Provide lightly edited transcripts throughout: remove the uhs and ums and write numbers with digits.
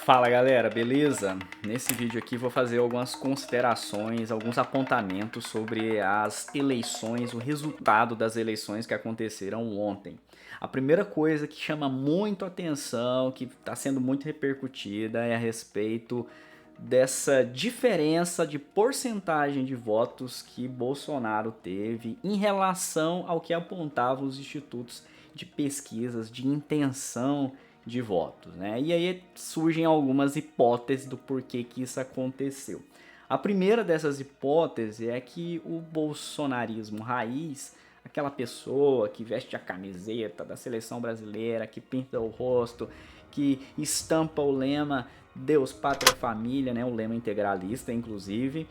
Fala galera, beleza? Nesse vídeo aqui vou fazer algumas considerações, alguns apontamentos sobre as eleições, o resultado das eleições que aconteceram ontem. A primeira coisa que chama muito atenção, que está sendo muito repercutida, é a respeito dessa diferença de porcentagem de votos que Bolsonaro teve em relação ao que apontavam os institutos de pesquisas de intenção de votos, né? E aí surgem algumas hipóteses do porquê que isso aconteceu. A primeira dessas hipóteses é que o bolsonarismo raiz, aquela pessoa que veste a camiseta da seleção brasileira, que pinta o rosto, que estampa o lema Deus, Pátria, Família, né? O lema integralista, inclusive.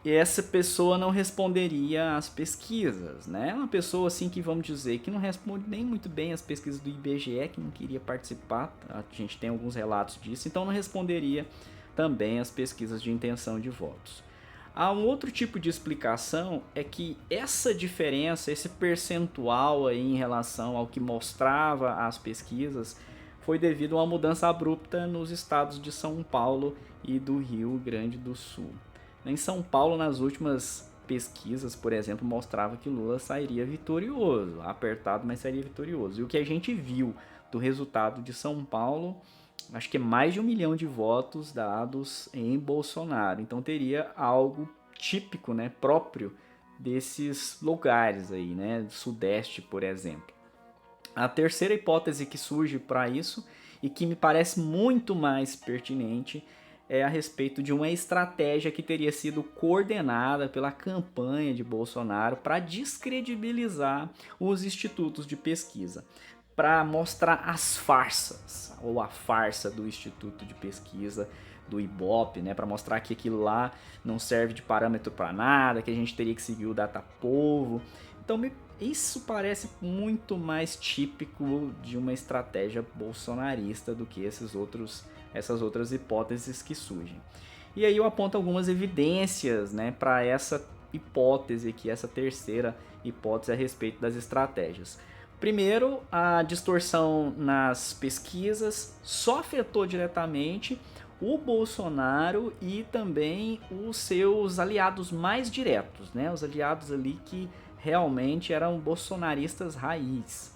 E essa pessoa não responderia às pesquisas, né? Uma pessoa assim que vamos dizer que não responde nem muito bem às pesquisas do IBGE, que não queria participar, a gente tem alguns relatos disso, então não responderia também às pesquisas de intenção de votos. Há um outro tipo de explicação, é que essa diferença, esse percentual aí em relação ao que mostrava as pesquisas, foi devido a uma mudança abrupta nos estados de São Paulo e do Rio Grande do Sul. Em São Paulo, nas últimas pesquisas, por exemplo, mostrava que Lula sairia vitorioso, apertado, mas sairia vitorioso. E o que a gente viu do resultado de São Paulo, acho que é mais de 1 milhão de votos dados em Bolsonaro. Então teria algo típico, né, próprio desses lugares aí, né, do Sudeste, por exemplo. A terceira hipótese que surge para isso, e que me parece muito mais pertinente, é a respeito de uma estratégia que teria sido coordenada pela campanha de Bolsonaro para descredibilizar os institutos de pesquisa, para mostrar as farsas, ou a farsa do Instituto de Pesquisa do Ibope, né, para mostrar que aquilo lá não serve de parâmetro para nada, que a gente teria que seguir o Datapovo. Então isso parece muito mais típico de uma estratégia bolsonarista do que essas outras hipóteses que surgem. E aí eu aponto algumas evidências, né, para essa hipótese aqui, essa terceira hipótese a respeito das estratégias. Primeiro, a distorção nas pesquisas só afetou diretamente o Bolsonaro e também os seus aliados mais diretos, né, os aliados ali que realmente eram bolsonaristas raiz.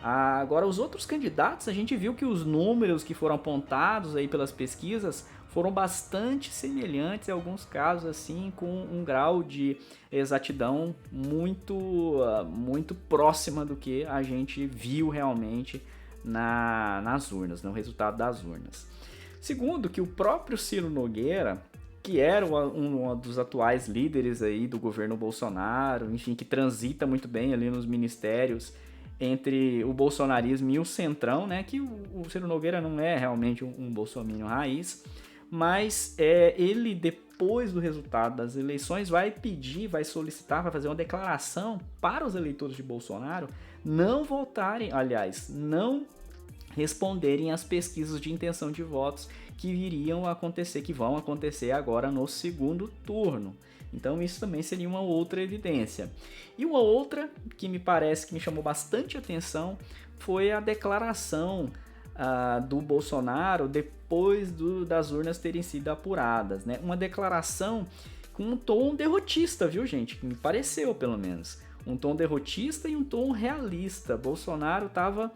Agora, os outros candidatos, a gente viu que os números que foram apontados aí pelas pesquisas foram bastante semelhantes, em alguns casos, assim, com um grau de exatidão muito próxima do que a gente viu realmente nas urnas, no resultado das urnas. Segundo, que o próprio Ciro Nogueira, que era um dos atuais líderes aí do governo Bolsonaro, enfim, que transita muito bem ali nos ministérios entre o bolsonarismo e o centrão, né, que o Ciro Nogueira não é realmente um bolsominion raiz, mas ele, depois do resultado das eleições, vai pedir, vai solicitar, vai fazer uma declaração para os eleitores de Bolsonaro não votarem, aliás, não responderem às pesquisas de intenção de votos que vão acontecer agora no segundo turno. Então isso também seria uma outra evidência. E uma outra que me parece que me chamou bastante atenção foi a declaração do Bolsonaro depois das urnas terem sido apuradas, né? Uma declaração com um tom derrotista, viu, gente? Que me pareceu, pelo menos. Um tom derrotista e um tom realista. Bolsonaro estava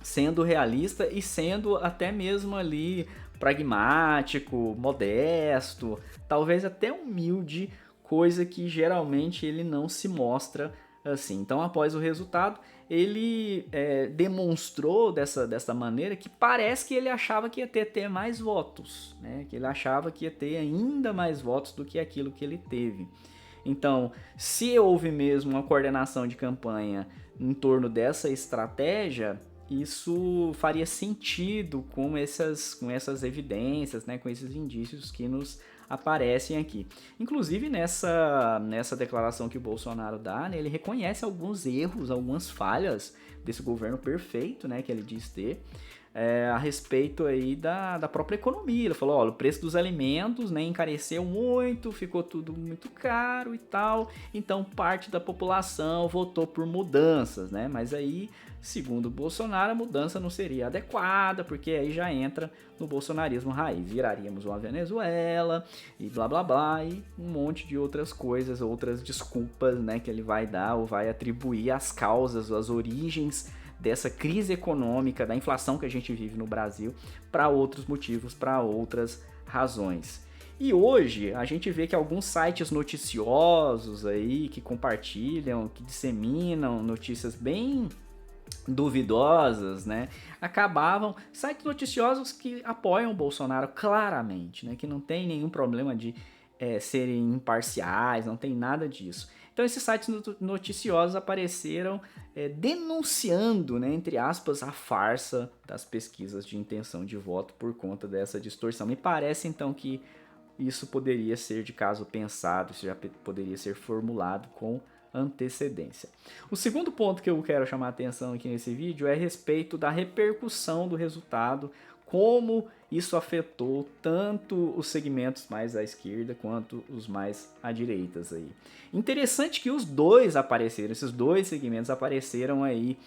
sendo realista e sendo até mesmo ali pragmático, modesto, talvez até humilde, coisa que geralmente ele não se mostra assim. Então, após o resultado, ele demonstrou dessa maneira que parece que ele achava que ia ter mais votos, né? Que ele achava que ia ter ainda mais votos do que aquilo que ele teve. Então, se houve mesmo uma coordenação de campanha em torno dessa estratégia, isso faria sentido com essas evidências, né, com esses indícios que nos aparecem aqui. Inclusive, nessa declaração que o Bolsonaro dá, né, ele reconhece alguns erros, algumas falhas desse governo perfeito, né, que ele diz ter, a respeito aí da própria economia. Ele falou, olha, o preço dos alimentos, né, encareceu muito, ficou tudo muito caro e tal, então parte da população votou por mudanças, né, mas aí, segundo o Bolsonaro, a mudança não seria adequada, porque aí já entra no bolsonarismo raiz, viraríamos uma Venezuela e blá blá blá, e um monte de outras coisas, outras desculpas, né, que ele vai dar ou vai atribuir às causas, às origens dessa crise econômica, da inflação que a gente vive no Brasil, para outros motivos, para outras razões. E hoje a gente vê que alguns sites noticiosos aí que compartilham, que disseminam notícias bem duvidosas, né, acabavam, sites noticiosos que apoiam o Bolsonaro claramente, né, que não tem nenhum problema de serem imparciais, não tem nada disso. Então esses sites noticiosos apareceram denunciando, né, entre aspas, a farsa das pesquisas de intenção de voto por conta dessa distorção. Me parece então que isso poderia ser de caso pensado, isso já poderia ser formulado com antecedência. O segundo ponto que eu quero chamar a atenção aqui nesse vídeo é a respeito da repercussão do resultado, como isso afetou tanto os segmentos mais à esquerda quanto os mais à direita aí. Interessante que os dois apareceram, esses dois segmentos apareceram aí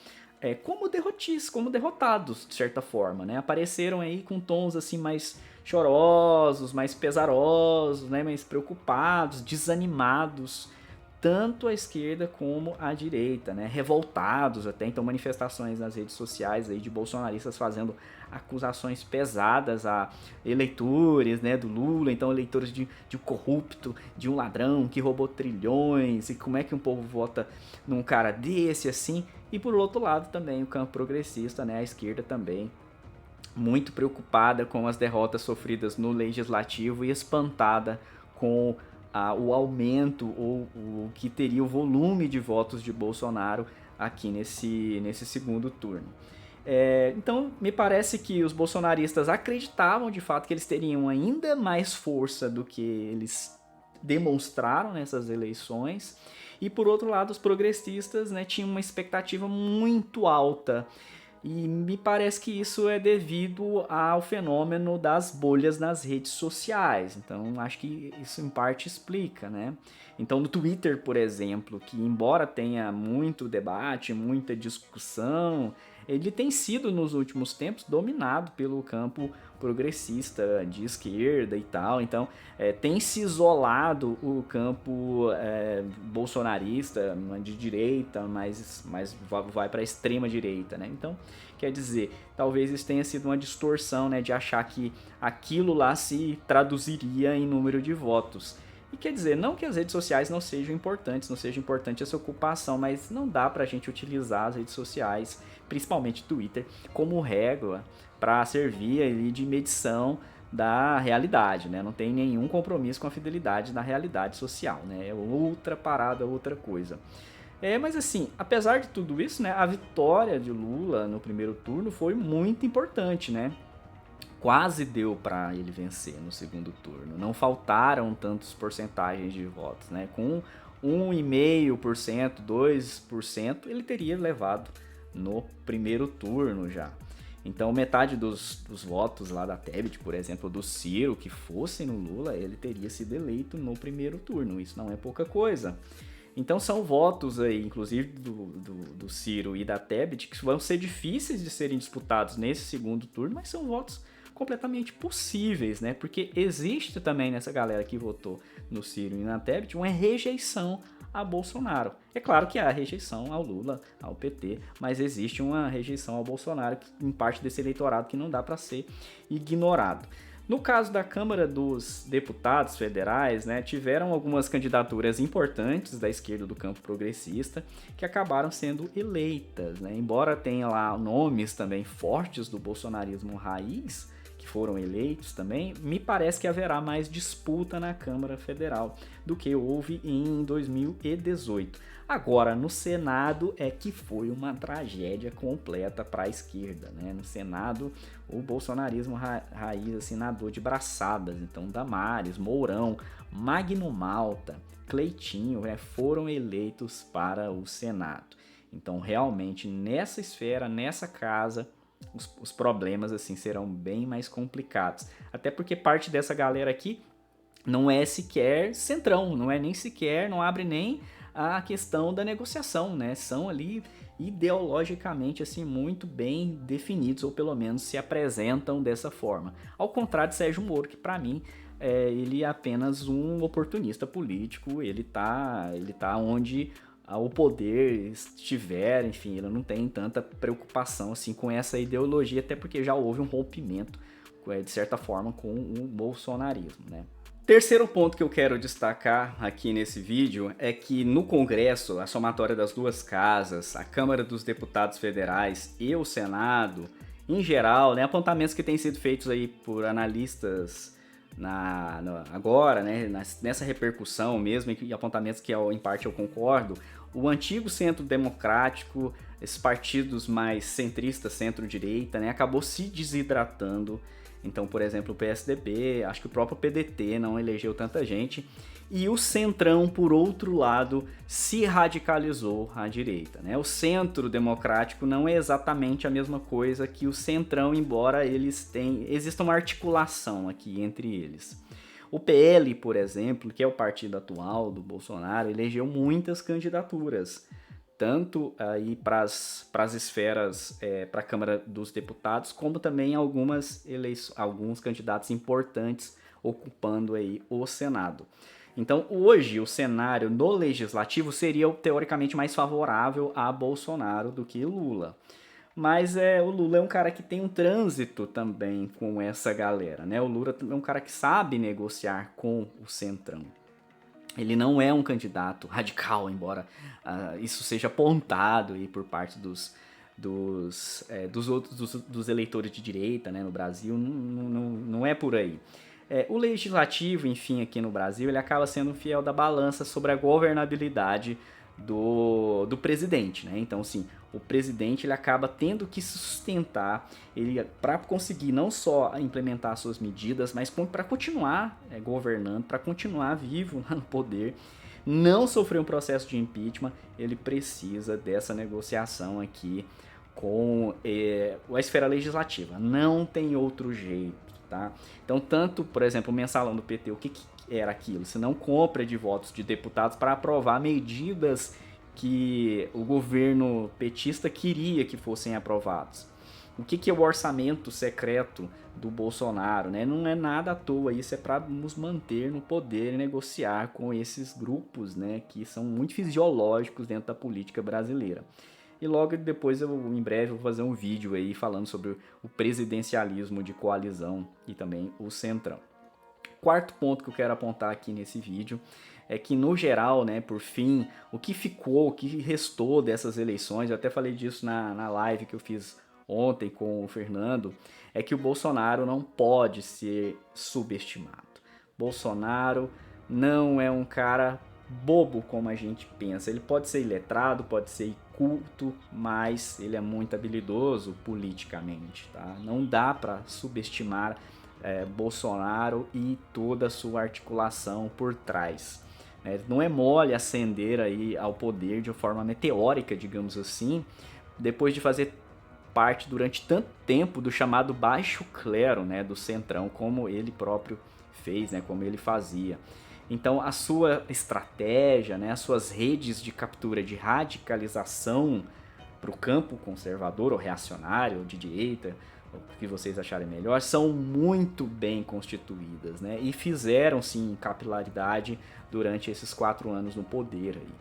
como derrotistas, como derrotados, de certa forma, né? Apareceram aí com tons assim mais chorosos, mais pesarosos, né? Mais preocupados, desanimados, tanto a esquerda como a direita, né? Revoltados até, então manifestações nas redes sociais aí de bolsonaristas fazendo acusações pesadas a eleitores, né, do Lula, então eleitores de um corrupto, de um ladrão que roubou trilhões, e como é que um povo vota num cara desse, assim. E por outro lado também o campo progressista, né, a esquerda também muito preocupada com as derrotas sofridas no legislativo e espantada com o aumento ou o que teria o volume de votos de Bolsonaro aqui nesse segundo turno. Então, me parece que os bolsonaristas acreditavam de fato que eles teriam ainda mais força do que eles demonstraram nessas eleições. E por outro lado, os progressistas, né, tinham uma expectativa muito alta. E me parece que isso é devido ao fenômeno das bolhas nas redes sociais. Então, acho que isso em parte explica, né? Então, no Twitter, por exemplo, que embora tenha muito debate, muita discussão, ele tem sido nos últimos tempos dominado pelo campo progressista de esquerda e tal. Então, tem se isolado o campo bolsonarista de direita, mas vai para a extrema direita, né? Então, quer dizer, talvez isso tenha sido uma distorção, né, de achar que aquilo lá se traduziria em número de votos. E quer dizer, não que as redes sociais não sejam importantes, não seja importante essa ocupação, mas não dá pra gente utilizar as redes sociais, principalmente Twitter, como régua para servir ali de medição da realidade, né? Não tem nenhum compromisso com a fidelidade da realidade social, né? É outra parada, outra coisa. Mas assim, apesar de tudo isso, né, a vitória de Lula no primeiro turno foi muito importante, né? Quase deu para ele vencer no segundo turno. Não faltaram tantos porcentagens de votos, né? Com 1,5%, 2%, ele teria levado no primeiro turno já. Então, metade dos votos lá da Tebet, por exemplo, do Ciro, que fossem no Lula, ele teria sido eleito no primeiro turno. Isso não é pouca coisa. Então são votos aí, inclusive do Ciro e da Tebet, que vão ser difíceis de serem disputados nesse segundo turno, mas são votos completamente possíveis, né? Porque existe também nessa galera que votou no Ciro e na Tebet uma rejeição a Bolsonaro. É claro que há rejeição ao Lula, ao PT, mas existe uma rejeição ao Bolsonaro em parte desse eleitorado que não dá para ser ignorado. No caso da Câmara dos Deputados Federais, né, tiveram algumas candidaturas importantes da esquerda do campo progressista que acabaram sendo eleitas, né? Embora tenha lá nomes também fortes do bolsonarismo raiz, que foram eleitos também, me parece que haverá mais disputa na Câmara Federal do que houve em 2018. Agora, no Senado é que foi uma tragédia completa para a esquerda, né? No Senado, o bolsonarismo raiz assim, nadou de braçadas. Então, Damares, Mourão, Magno Malta, Cleitinho, né, foram eleitos para o Senado. Então, realmente, nessa esfera, nessa casa, os problemas assim serão bem mais complicados. Até porque parte dessa galera aqui não é sequer centrão, não é nem sequer, não abre nem a questão da negociação, né? São ali ideologicamente assim muito bem definidos, ou pelo menos se apresentam dessa forma. Ao contrário de Sérgio Moro, que para mim ele é apenas um oportunista político, ele tá onde o poder estiver, enfim, ele não tem tanta preocupação assim com essa ideologia, até porque já houve um rompimento, de certa forma, com o bolsonarismo, né? Terceiro ponto que eu quero destacar aqui nesse vídeo é que no Congresso, a somatória das duas casas, a Câmara dos Deputados Federais e o Senado, em geral, né, apontamentos que têm sido feitos aí por analistas agora, né, nessa repercussão mesmo, e apontamentos que em parte eu concordo, o antigo centro democrático, esses partidos mais centristas, centro-direita, né, acabou se desidratando. Então, por exemplo, o PSDB, acho que o próprio PDT não elegeu tanta gente. E o Centrão, por outro lado, se radicalizou à direita, né? O Centro Democrático não é exatamente a mesma coisa que o Centrão, embora exista uma articulação aqui entre eles. O PL, por exemplo, que é o partido atual do Bolsonaro, elegeu muitas candidaturas, tanto aí para as esferas, para a Câmara dos Deputados, como também alguns candidatos importantes ocupando aí o Senado. Então, hoje, o cenário no Legislativo seria teoricamente mais favorável a Bolsonaro do que Lula. Mas o Lula é um cara que tem um trânsito também com essa galera, né? O Lula é um cara que sabe negociar com o Centrão. Ele não é um candidato radical, embora isso seja apontado aí por parte dos eleitores de direita, né, no Brasil. Não é por aí. O legislativo, enfim, aqui no Brasil, ele acaba sendo fiel da balança sobre a governabilidade do presidente, né? Então, assim, o presidente ele acaba tendo que se sustentar para conseguir não só implementar suas medidas, mas para continuar governando, para continuar vivo lá no poder, não sofrer um processo de impeachment, ele precisa dessa negociação aqui com a esfera legislativa. Não tem outro jeito, tá? Então, tanto, por exemplo, o mensalão do PT, o que era aquilo? Se não compra de votos de deputados para aprovar medidas que o governo petista queria que fossem aprovados. O que é o orçamento secreto do Bolsonaro, né? Não é nada à toa, isso é para nos manter no poder e negociar com esses grupos, né, que são muito fisiológicos dentro da política brasileira. E logo depois, em breve, vou fazer um vídeo aí falando sobre o presidencialismo de coalizão e também o Centrão. Quarto ponto que eu quero apontar aqui nesse vídeo é que, no geral, né, por fim, o que restou dessas eleições, eu até falei disso na live que eu fiz ontem com o Fernando, é que o Bolsonaro não pode ser subestimado. Bolsonaro não é um cara bobo como a gente pensa. Ele pode ser iletrado, pode ser culto, mas ele é muito habilidoso politicamente, tá? Não dá para subestimar Bolsonaro e toda a sua articulação por trás. Não é mole ascender aí ao poder de forma meteórica, digamos assim, depois de fazer parte durante tanto tempo do chamado baixo clero, né, do Centrão, como ele próprio fez, né, como ele fazia. Então, a sua estratégia, né, as suas redes de captura de radicalização para o campo conservador ou reacionário ou de direita, o que vocês acharem melhor, são muito bem constituídas, né? E fizeram, sim, capilaridade durante esses 4 anos no poder aí.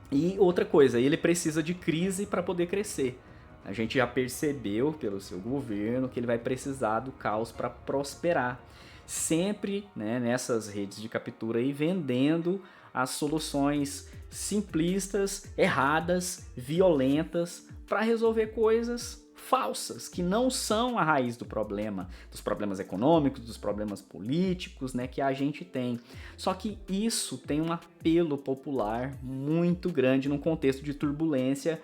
E outra coisa, ele precisa de crise para poder crescer. A gente já percebeu pelo seu governo que ele vai precisar do caos para prosperar. Sempre, né, nessas redes de captura aí, vendendo as soluções simplistas, erradas, violentas para resolver coisas falsas, que não são a raiz do problema, dos problemas econômicos, dos problemas políticos, né, que a gente tem. Só que isso tem um apelo popular muito grande num contexto de turbulência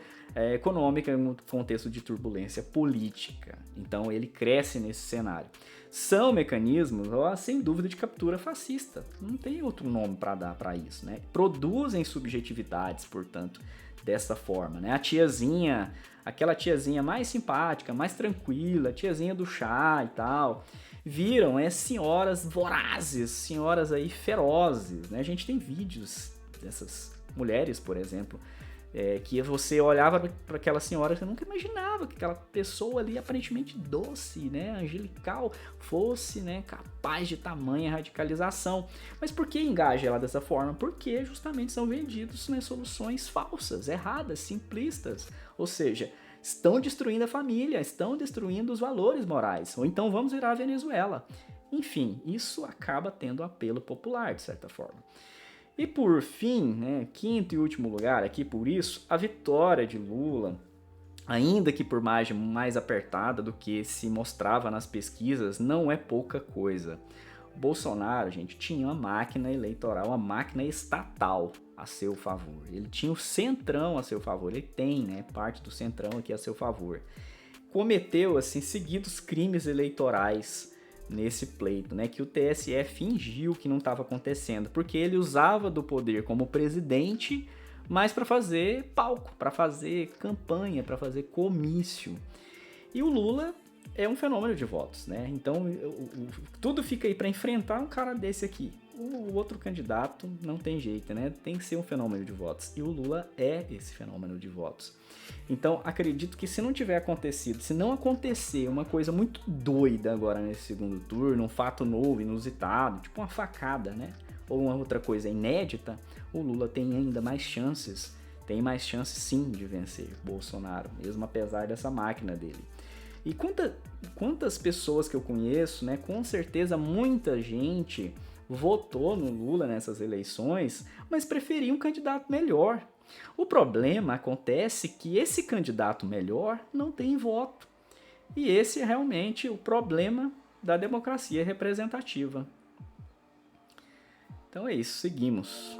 econômica, num contexto de turbulência política. Então ele cresce nesse cenário. São mecanismos, sem dúvida, de captura fascista. Não tem outro nome para dar para isso, né? Produzem subjetividades, portanto, dessa forma, né? A tiazinha, aquela tiazinha mais simpática, mais tranquila, tiazinha do chá e tal, viram senhoras vorazes, senhoras aí ferozes, né? A gente tem vídeos dessas mulheres, por exemplo, que você olhava para aquela senhora, você nunca imaginava que aquela pessoa ali aparentemente doce, né, angelical, fosse, né, capaz de tamanha radicalização. Mas por que engaja ela dessa forma? Porque justamente são vendidos, né, soluções falsas, erradas, simplistas, ou seja, estão destruindo a família, estão destruindo os valores morais, ou então vamos virar a Venezuela. Enfim, isso acaba tendo apelo popular, de certa forma. E por fim, né, quinto e último lugar aqui, por isso, a vitória de Lula, ainda que por margem mais apertada do que se mostrava nas pesquisas, não é pouca coisa. O Bolsonaro, gente, tinha uma máquina eleitoral, uma máquina estatal a seu favor. Ele tinha o Centrão a seu favor, ele tem, né, parte do Centrão aqui a seu favor. Cometeu, assim, seguidos crimes eleitorais nesse pleito, né, que o TSE fingiu que não estava acontecendo, porque ele usava do poder como presidente, mas para fazer palco, para fazer campanha, para fazer comício. E o Lula é um fenômeno de votos, né? Então tudo fica aí para enfrentar um cara desse aqui. O outro candidato não tem jeito, né? Tem que ser um fenômeno de votos. E o Lula é esse fenômeno de votos. Então, acredito que se não tiver acontecido, se não acontecer uma coisa muito doida agora nesse segundo turno, um fato novo, inusitado, tipo uma facada, né? Ou uma outra coisa inédita, o Lula tem ainda mais chances, tem mais chances sim de vencer Bolsonaro, mesmo apesar dessa máquina dele. E quantas pessoas que eu conheço, né? Com certeza muita gente votou no Lula nessas eleições, mas preferia um candidato melhor. O problema acontece que esse candidato melhor não tem voto. E esse é realmente o problema da democracia representativa. Então é isso, seguimos.